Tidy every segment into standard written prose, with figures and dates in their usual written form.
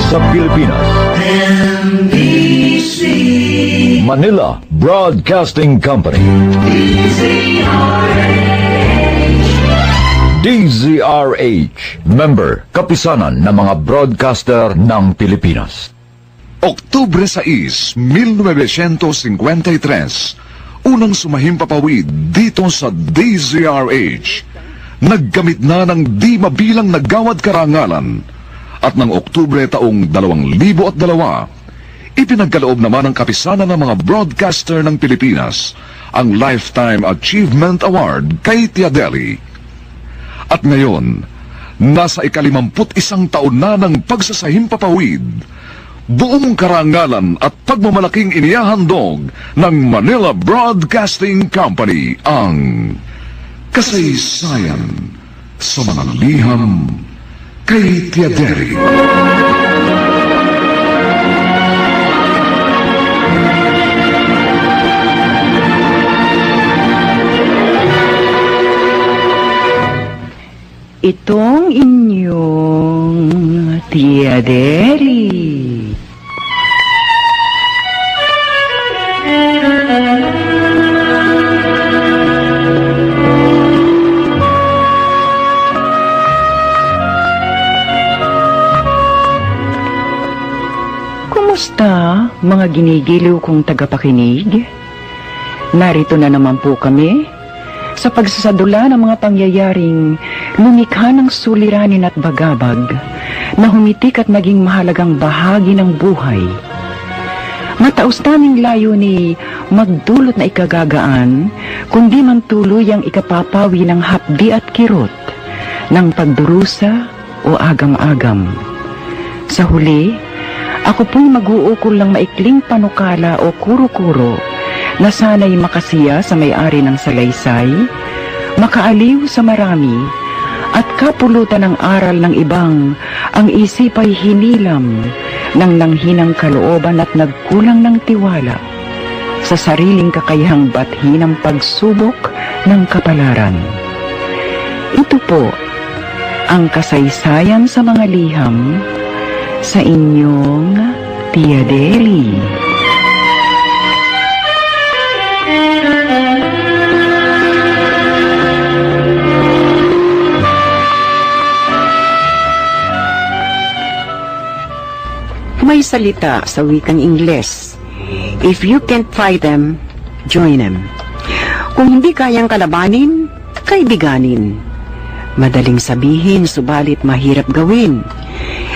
sa Pilipinas. NBC Manila Broadcasting Company. DZRH, member, kapisanan ng mga broadcaster ng Pilipinas. Oktubre 6, 1953, unang sumahimpapawid dito sa DZRH. Nagkamit na ng di mabilang na gawad karangalan at ng Oktubre taong 2002, ipinagkaloob naman ng kapisanan ng mga broadcaster ng Pilipinas ang Lifetime Achievement Award kay Tia Deli. At ngayon, nasa 51 taon na ng pagsasahimpapawid, buong karangalan at pagmamalaking inihahandog ng Manila Broadcasting Company ang kasaysayan sa mga liham kay Tia Deli. Itong inyong Tia Deli. Kumusta, mga ginigiliw kong tagapakinig? Narito na naman po kami sa pagsasadula ng mga pangyayaring lumikha ng suliranin at bagabag na humitik at naging mahalagang bahagi ng buhay. Mataos naming layo ni magdulot na ikagagaan, kundi man tuluyang ikapapawi ng hapdi at kirot, ng pagdurusa o agam-agam. Sa huli, ako po'y mag-uukol ng maikling panukala o kuro-kuro na sana'y makasiya sa may-ari ng salaysay, makaaliw sa marami, at kapulutan ng aral ng ibang ang isipay hinilam ng nanghinang kalooban at nagkulang ng tiwala sa sariling kakayahang bathi ng pagsubok ng kapalaran. Ito po ang kasaysayan sa mga liham sa inyong Tia Deli. May salita sa wikang Ingles, if you can't fight them, join them. Kung hindi kayang kalabanin, kaibiganin. Madaling sabihin, subalit mahirap gawin.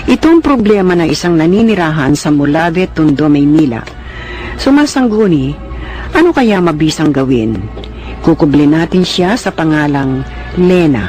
Itong problema ng isang naninirahan sa Molave, Tondo, Maynila. Sumasangguni, ano kaya mabisang gawin? Kukublin natin siya sa pangalang Lena.